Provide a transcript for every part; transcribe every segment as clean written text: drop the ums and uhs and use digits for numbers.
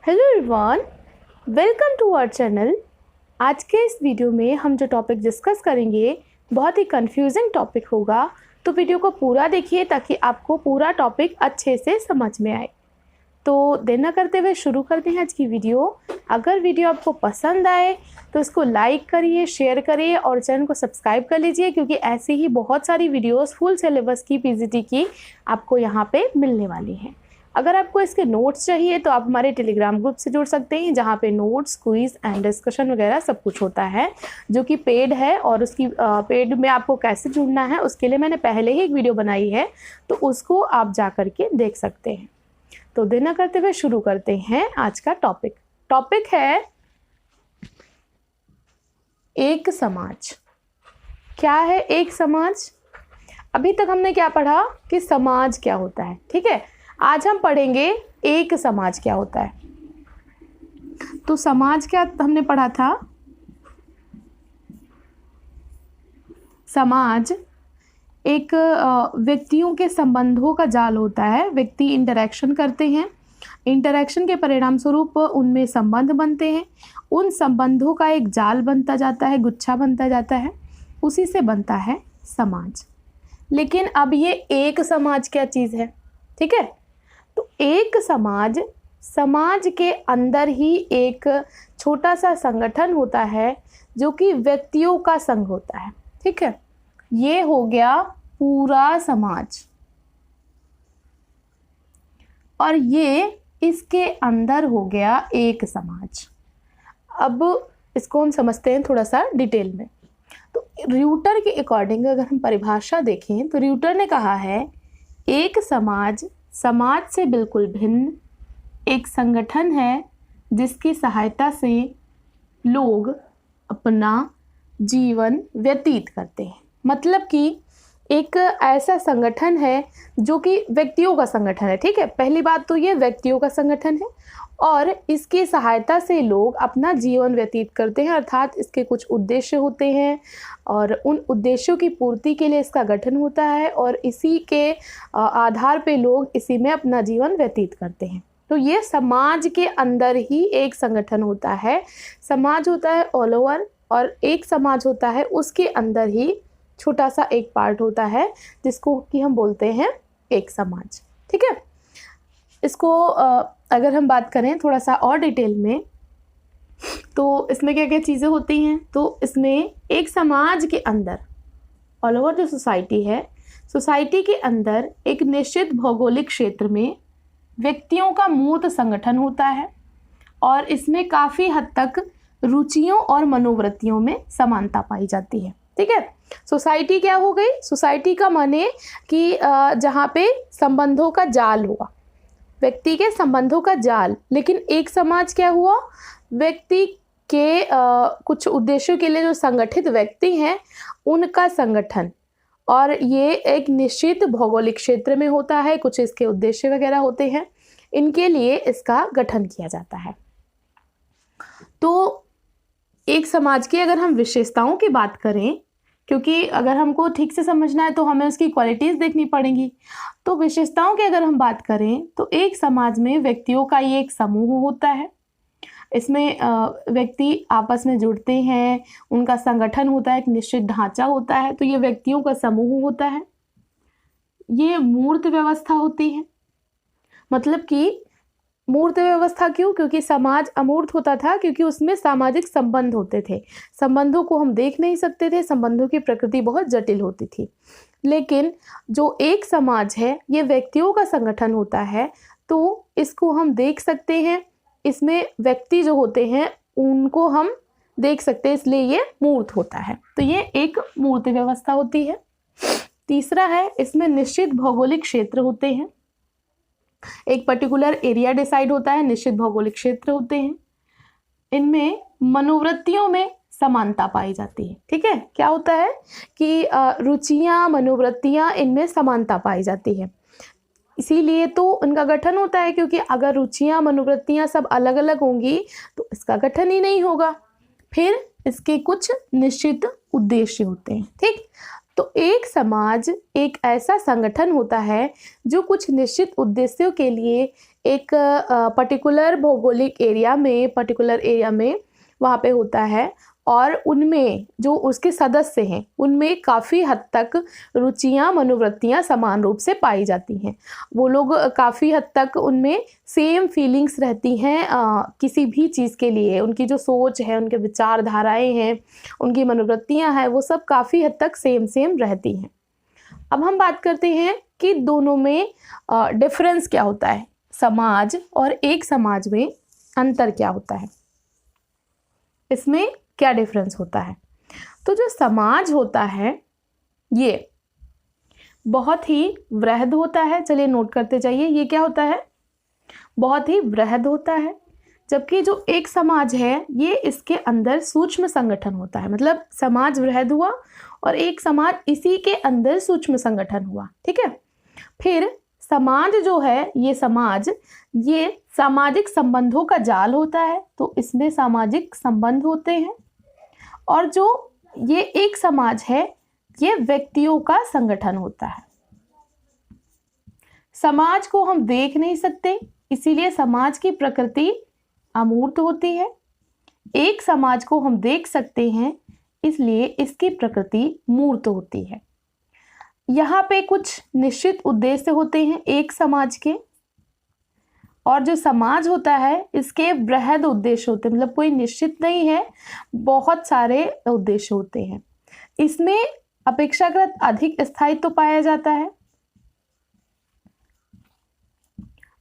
Hello everyone, welcome to our channel. आज के इस वीडियो में हम जो टॉपिक डिस्कस करेंगे बहुत ही कंफ्यूजिंग टॉपिक होगा, तो वीडियो को पूरा देखिए ताकि आपको पूरा टॉपिक अच्छे से समझ में आए। तो देर न करते हुए शुरू करते हैं आज की वीडियो। अगर वीडियो आपको पसंद आए तो इसको लाइक करिए, शेयर करिए और चैनल को सब्सक्राइब कर लीजिए, क्योंकि ऐसी ही बहुत सारी वीडियोस फुल सिलेबस की पीजीटी की आपको यहाँ पे मिलने वाली हैं। अगर आपको इसके नोट्स चाहिए तो आप हमारे टेलीग्राम ग्रुप से जुड़ सकते हैं, जहाँ पे नोट्स, क्विज एंड डिस्कशन वगैरह सब कुछ होता है, जो कि पेड है। और उसकी पेड में आपको कैसे जुड़ना है उसके लिए मैंने पहले ही एक वीडियो बनाई है, तो उसको आप जा करके देख सकते हैं। तो देर न करते हुए शुरू करते हैं आज का टॉपिक है एक समाज। क्या है एक समाज? अभी तक हमने क्या पढ़ा कि समाज क्या होता है, ठीक है। आज हम पढ़ेंगे एक समाज क्या होता है। तो समाज क्या हमने पढ़ा था? समाज एक व्यक्तियों के संबंधों का जाल होता है। व्यक्ति इंटरेक्शन करते हैं, इंटरेक्शन के परिणाम स्वरूप उनमें संबंध बनते हैं, उन संबंधों का एक जाल बनता जाता है, गुच्छा बनता जाता है, उसी से बनता है समाज। लेकिन अब ये एक समाज क्या चीज़ है, ठीक है। तो एक समाज के अंदर ही एक छोटा सा संगठन होता है जो कि व्यक्तियों का संघ होता है, ठीक है। ये हो गया पूरा समाज, और ये इसके अंदर हो गया एक समाज। अब इसको हम समझते हैं थोड़ा सा डिटेल में। तो र्यूटर के अकॉर्डिंग अगर हम परिभाषा देखें तो र्यूटर ने कहा है एक समाज से बिल्कुल भिन्न एक संगठन है जिसकी सहायता से लोग अपना जीवन व्यतीत करते हैं। मतलब कि एक ऐसा संगठन है जो कि व्यक्तियों का संगठन है, ठीक है। पहली बात तो ये व्यक्तियों का संगठन है और इसकी सहायता से लोग अपना जीवन व्यतीत करते हैं, अर्थात इसके कुछ उद्देश्य होते हैं और उन उद्देश्यों की पूर्ति के लिए इसका गठन होता है और इसी के आधार पे लोग इसी में अपना जीवन व्यतीत करते हैं। तो ये समाज के अंदर ही एक संगठन होता है। समाज होता है ऑल ओवर और एक समाज होता है उसके अंदर ही छोटा सा एक पार्ट होता है जिसको कि हम बोलते हैं एक समाज, ठीक है। इसको अगर हम बात करें थोड़ा सा और डिटेल में तो इसमें क्या क्या चीज़ें होती हैं। तो इसमें एक समाज के अंदर ऑल ओवर जो सोसाइटी है, सोसाइटी के अंदर एक निश्चित भौगोलिक क्षेत्र में व्यक्तियों का मूर्त संगठन होता है और इसमें काफ़ी हद तक रुचियों और मनोवृत्तियों में समानता पाई जाती है, ठीक है। सोसाइटी क्या हो गई? सोसाइटी का माने कि जहाँ पे संबंधों का जाल हुआ, व्यक्ति के संबंधों का जाल। लेकिन एक समाज क्या हुआ? व्यक्ति के कुछ उद्देश्यों के लिए जो संगठित व्यक्ति हैं उनका संगठन, और ये एक निश्चित भौगोलिक क्षेत्र में होता है, कुछ इसके उद्देश्य वगैरह होते हैं, इनके लिए इसका गठन किया जाता है। तो एक समाज की अगर हम विशेषताओं की बात करें, क्योंकि अगर हमको ठीक से समझना है तो हमें उसकी क्वालिटीज़ देखनी पड़ेंगी। तो विशेषताओं की अगर हम बात करें तो एक समाज में व्यक्तियों का ये एक समूह होता है। इसमें व्यक्ति आपस में जुड़ते हैं, उनका संगठन होता है, एक निश्चित ढांचा होता है। तो ये व्यक्तियों का समूह होता है। ये मूर्त व्यवस्था होती है। मतलब कि मूर्त व्यवस्था क्यों? क्योंकि समाज अमूर्त होता था, क्योंकि उसमें सामाजिक संबंध होते थे। संबंधों को हम देख नहीं सकते थे, संबंधों की प्रकृति बहुत जटिल होती थी। लेकिन जो एक समाज है ये व्यक्तियों का संगठन होता है, तो इसको हम देख सकते हैं। इसमें व्यक्ति जो होते हैं उनको हम देख सकते हैं, इसलिए ये मूर्त होता है। तो ये एक मूर्त व्यवस्था होती है। तीसरा है, इसमें निश्चित भौगोलिक क्षेत्र होते हैं। एक पर्टिकुलर एरिया डिसाइड होता है, निश्चित भौगोलिक क्षेत्र होते हैं। इनमें मनोवृत्तियों में समानता पाई जाती है, ठीक है। क्या होता है कि रुचियां, मनोवृत्तियां, इनमें समानता पाई जाती है, इसीलिए तो उनका गठन होता है। क्योंकि अगर रुचियां, मनोवृत्तियां सब अलग अलग होंगी तो इसका गठन ही नहीं होगा। फिर इसके कुछ निश्चित उद्देश्य होते हैं, ठीक। तो एक समाज एक ऐसा संगठन होता है जो कुछ निश्चित उद्देश्यों के लिए एक पर्टिकुलर भौगोलिक एरिया में वहाँ पे होता है, और उनमें जो उसके सदस्य हैं उनमें काफ़ी हद तक रुचियाँ मनोवृत्तियाँ समान रूप से पाई जाती हैं। वो लोग काफ़ी हद तक उनमें सेम फीलिंग्स रहती हैं किसी भी चीज़ के लिए। उनकी जो सोच है, उनके विचारधाराएं हैं, उनकी मनोवृत्तियाँ हैं, वो सब काफ़ी हद तक सेम रहती हैं। अब हम बात करते हैं कि दोनों में डिफरेंस क्या होता है, समाज और एक समाज में अंतर क्या होता है, इसमें क्या डिफरेंस होता है। तो जो समाज होता है ये बहुत ही वृहद होता है। चलिए नोट करते जाइए, ये क्या होता है, बहुत ही वृहद होता है। जबकि जो एक समाज है ये इसके अंदर सूक्ष्म संगठन होता है। मतलब समाज वृहद हुआ और एक समाज इसी के अंदर सूक्ष्म संगठन हुआ। ठीक है। फिर समाज जो है, ये समाज ये सामाजिक संबंधों का जाल होता है, तो इसमें सामाजिक संबंध होते हैं। और जो ये एक समाज है ये व्यक्तियों का संगठन होता है। समाज को हम देख नहीं सकते, इसीलिए समाज की प्रकृति अमूर्त होती है। एक समाज को हम देख सकते हैं, इसलिए इसकी प्रकृति मूर्त होती है। यहाँ पे कुछ निश्चित उद्देश्य होते हैं एक समाज के, और जो समाज होता है इसके वृहद उद्देश्य होते हैं। मतलब कोई निश्चित नहीं है, बहुत सारे उद्देश्य होते हैं। इसमें अपेक्षाकृत अधिक स्थायित्व पाया जाता है।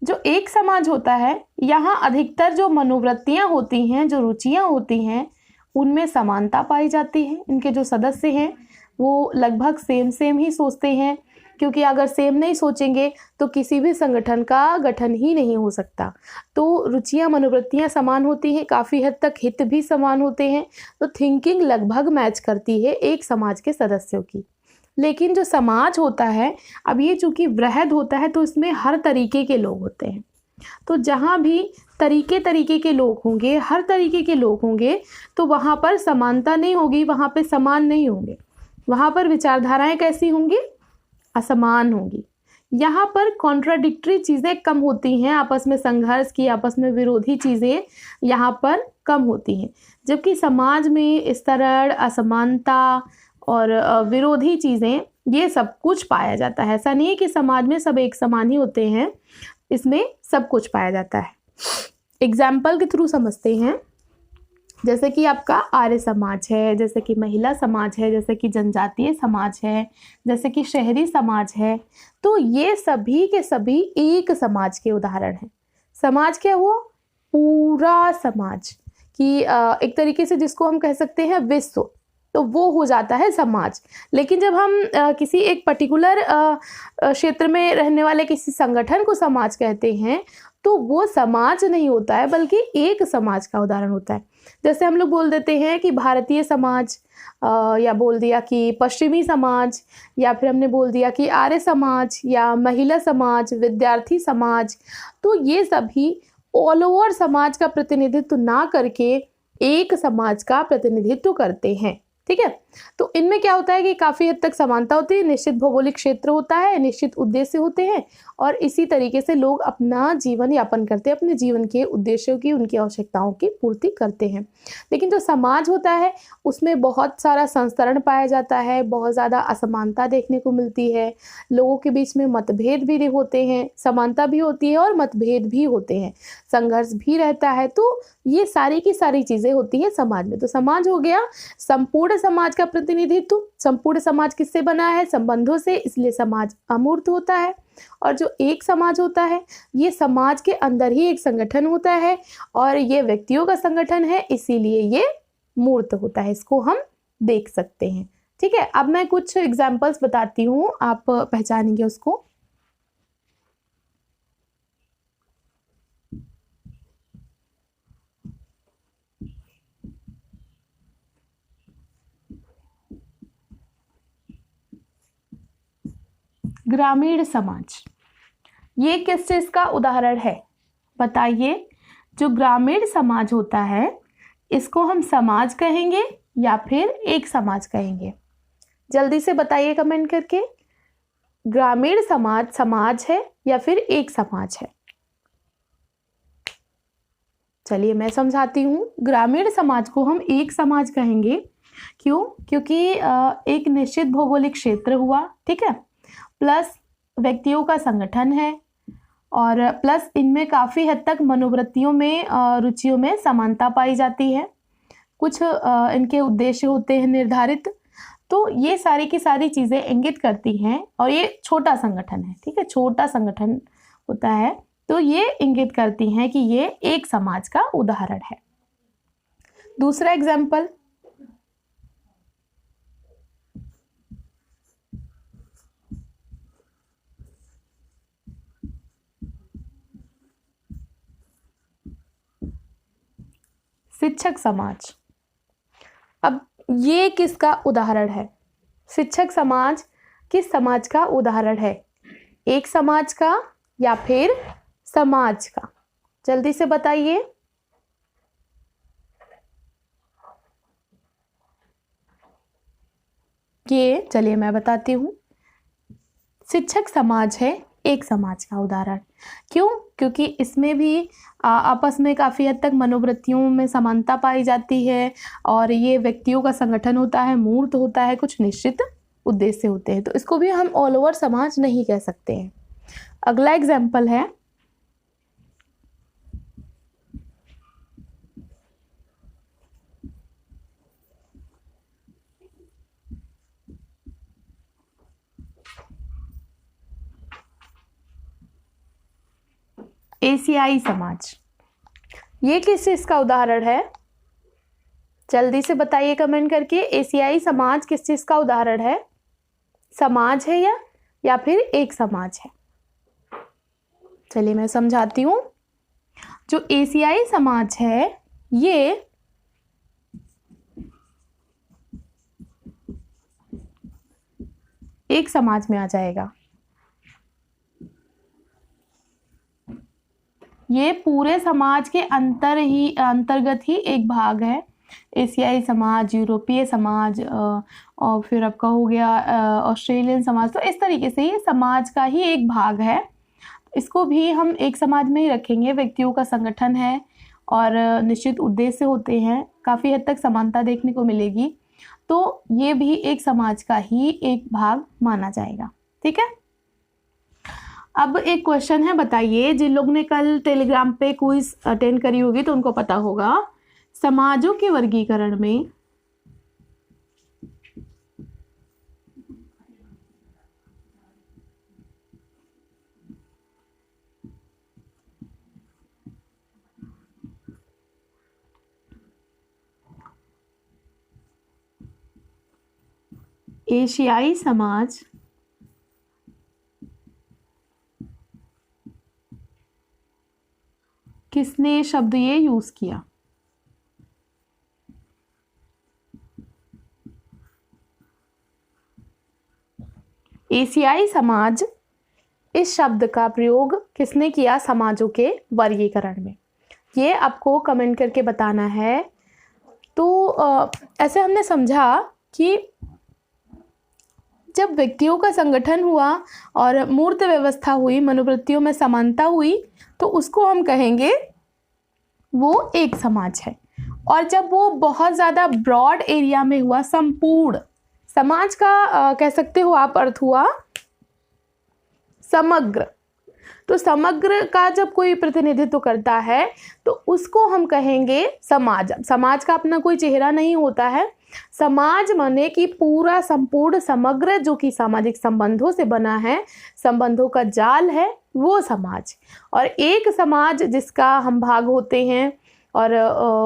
जो एक समाज होता है यहाँ अधिकतर जो मनोवृत्तियां होती हैं, जो रुचियां होती हैं, उनमें समानता पाई जाती है। इनके जो सदस्य हैं वो लगभग सेम ही सोचते हैं, क्योंकि अगर सेम नहीं सोचेंगे तो किसी भी संगठन का गठन ही नहीं हो सकता। तो रुचियां मनोवृत्तियां समान होती हैं, काफ़ी हद तक हित भी समान होते हैं, तो थिंकिंग लगभग मैच करती है एक समाज के सदस्यों की। लेकिन जो समाज होता है, अब ये चूँकि वृहद होता है तो इसमें हर तरीके के लोग होते हैं। तो जहाँ भी तरीके के लोग होंगे, हर तरीके के लोग होंगे, तो वहाँ पर समानता नहीं होगी, वहाँ पर समान नहीं होंगे। वहाँ पर विचारधाराएं कैसी होंगी, असमान होंगी। यहाँ पर कॉन्ट्राडिक्टरी चीज़ें कम होती हैं, आपस में संघर्ष की, आपस में विरोधी चीज़ें यहाँ पर कम होती हैं। जबकि समाज में इस तरह असमानता और विरोधी चीज़ें ये सब कुछ पाया जाता है। ऐसा नहीं है कि समाज में सब एक समान ही होते हैं, इसमें सब कुछ पाया जाता है। एग्जाम्पल के थ्रू समझते हैं। जैसे कि आपका आर्य समाज है, जैसे कि महिला समाज है, जैसे कि जनजातीय समाज है, जैसे कि शहरी समाज है, तो ये सभी के सभी एक समाज के उदाहरण हैं। समाज क्या हुआ, पूरा समाज कि एक तरीके से जिसको हम कह सकते हैं विश्व, तो वो हो जाता है समाज। लेकिन जब हम किसी एक पर्टिकुलर क्षेत्र में रहने वाले किसी संगठन को समाज कहते हैं, तो वो समाज नहीं होता है, बल्कि एक समाज का उदाहरण होता है। जैसे हम लोग बोल देते हैं कि भारतीय समाज, या बोल दिया कि पश्चिमी समाज, या फिर हमने बोल दिया कि आर्य समाज या महिला समाज, विद्यार्थी समाज, तो ये सभी ऑल ओवर समाज का प्रतिनिधित्व ना करके एक समाज का प्रतिनिधित्व करते हैं। ठीक है। तो इनमें क्या होता है कि काफ़ी हद तक समानता होती है, निश्चित भौगोलिक क्षेत्र होता है, निश्चित उद्देश्य होते हैं, और इसी तरीके से लोग अपना जीवन यापन करते हैं, अपने जीवन के उद्देश्यों की, उनकी आवश्यकताओं की पूर्ति करते हैं। लेकिन जो समाज होता है उसमें बहुत सारा संस्तरण पाया जाता है, बहुत ज़्यादा असमानता देखने को मिलती है, लोगों के बीच में मतभेद भी होते हैं, समानता भी होती है और मतभेद भी होते हैं, संघर्ष भी रहता है। तो ये सारी की सारी चीज़ें होती हैं समाज में। तो समाज हो गया संपूर्ण समाज का प्रतिनिधित्व। संपूर्ण समाज किससे बना है, संबंधों से, इसलिए समाज अमूर्त होता है। और जो एक समाज होता है ये समाज के अंदर ही एक संगठन होता है, और ये व्यक्तियों का संगठन है, इसीलिए ये मूर्त होता है, इसको हम देख सकते हैं। ठीक है। अब मैं कुछ एग्जाम्पल्स बताती हूँ, आप पहचानेंगे उसको। ग्रामीण समाज, ये किस चीज़ का उदाहरण है बताइए। जो ग्रामीण समाज होता है इसको हम समाज कहेंगे या फिर एक समाज कहेंगे। जल्दी से बताइए कमेंट करके, ग्रामीण समाज समाज है या फिर एक समाज है? चलिए मैं समझाती हूँ। ग्रामीण समाज को हम एक समाज कहेंगे। क्यों? क्योंकि एक निश्चित भौगोलिक क्षेत्र हुआ, ठीक है, प्लस व्यक्तियों का संगठन है, और प्लस इनमें काफ़ी हद तक मनोवृत्तियों में रुचियों में समानता पाई जाती है, कुछ इनके उद्देश्य होते हैं निर्धारित। तो ये सारी की सारी चीज़ें इंगित करती हैं, और ये छोटा संगठन है, ठीक है, छोटा संगठन होता है, तो ये इंगित करती हैं कि ये एक समाज का उदाहरण है। दूसरा एग्जाम्पल, शिक्षक समाज। अब ये किसका उदाहरण है? शिक्षक समाज किस समाज का उदाहरण है? एक समाज का या फिर समाज का? जल्दी से बताइए। ये चलिए मैं बताती हूँ। शिक्षक समाज है एक समाज का उदाहरण। क्यों? क्योंकि इसमें भी आपस में काफ़ी हद तक मनोवृत्तियों में समानता पाई जाती है, और ये व्यक्तियों का संगठन होता है, मूर्त होता है, कुछ निश्चित उद्देश्य होते हैं, तो इसको भी हम ऑल ओवर समाज नहीं कह सकते हैं। अगला एग्जाम्पल है, एशियाई समाज। ये किस चीज का उदाहरण है? जल्दी से बताइए कमेंट करके, एशियाई समाज किस चीज का उदाहरण है? समाज है या फिर एक समाज है? चलिए मैं समझाती हूँ। जो एशियाई समाज है ये एक समाज में आ जाएगा। ये पूरे समाज के अंतर्गत ही एक भाग है। एशियाई समाज, यूरोपीय समाज, और फिर आपका हो गया ऑस्ट्रेलियन समाज। तो इस तरीके से ये समाज का ही एक भाग है। इसको भी हम एक समाज में ही रखेंगे। व्यक्तियों का संगठन है और निश्चित उद्देश्य होते हैं, काफ़ी हद तक समानता देखने को मिलेगी, तो ये भी एक समाज का ही एक भाग माना जाएगा। ठीक है। अब एक क्वेश्चन है, बताइए, जिन लोग ने कल टेलीग्राम पे क्विज अटेंड करी होगी तो उनको पता होगा, समाजों के वर्गीकरण में एशियाई समाज किसने शब्द ये यूज किया? एशियाई समाज, इस शब्द का प्रयोग किसने किया समाजों के वर्गीकरण में? ये आपको कमेंट करके बताना है। तो ऐसे हमने समझा कि जब व्यक्तियों का संगठन हुआ और मूर्त व्यवस्था हुई, मनोवृत्तियों में समानता हुई, तो उसको हम कहेंगे वो एक समाज है। और जब वो बहुत ज़्यादा ब्रॉड एरिया में हुआ, संपूर्ण समाज का कह सकते हो आप अर्थ हुआ समग्र। तो समग्र का जब कोई प्रतिनिधित्व करता है तो उसको हम कहेंगे समाज। समाज का अपना कोई चेहरा नहीं होता है। समाज माने कि पूरा संपूर्ण समग्र जो कि सामाजिक संबंधों से बना है, संबंधों का जाल है, वो समाज। और एक समाज जिसका हम भाग होते हैं और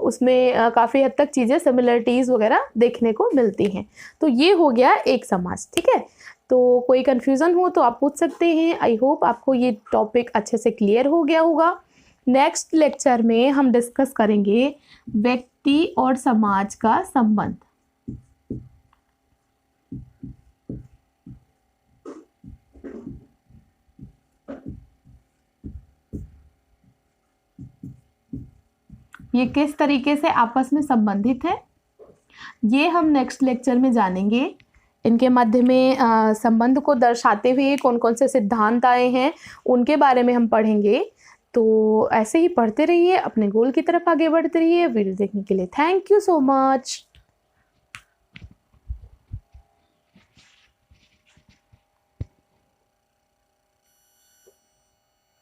उसमें काफ़ी हद तक चीज़ें सिमिलरिटीज़ वगैरह देखने को मिलती हैं, तो ये हो गया एक समाज। ठीक है। तो कोई कन्फ्यूज़न हो तो आप पूछ सकते हैं। आई होप आपको ये टॉपिक अच्छे से क्लियर हो गया होगा। नेक्स्ट लेक्चर में हम डिस्कस करेंगे व्यक्ति और समाज का संबंध। ये किस तरीके से आपस में संबंधित है, ये हम नेक्स्ट लेक्चर में जानेंगे। इनके मध्य में संबंध को दर्शाते हुए कौन कौन से सिद्धांत आए हैं उनके बारे में हम पढ़ेंगे। तो ऐसे ही पढ़ते रहिए, अपने गोल की तरफ आगे बढ़ते रहिए। वीडियो देखने के लिए थैंक यू सो मच।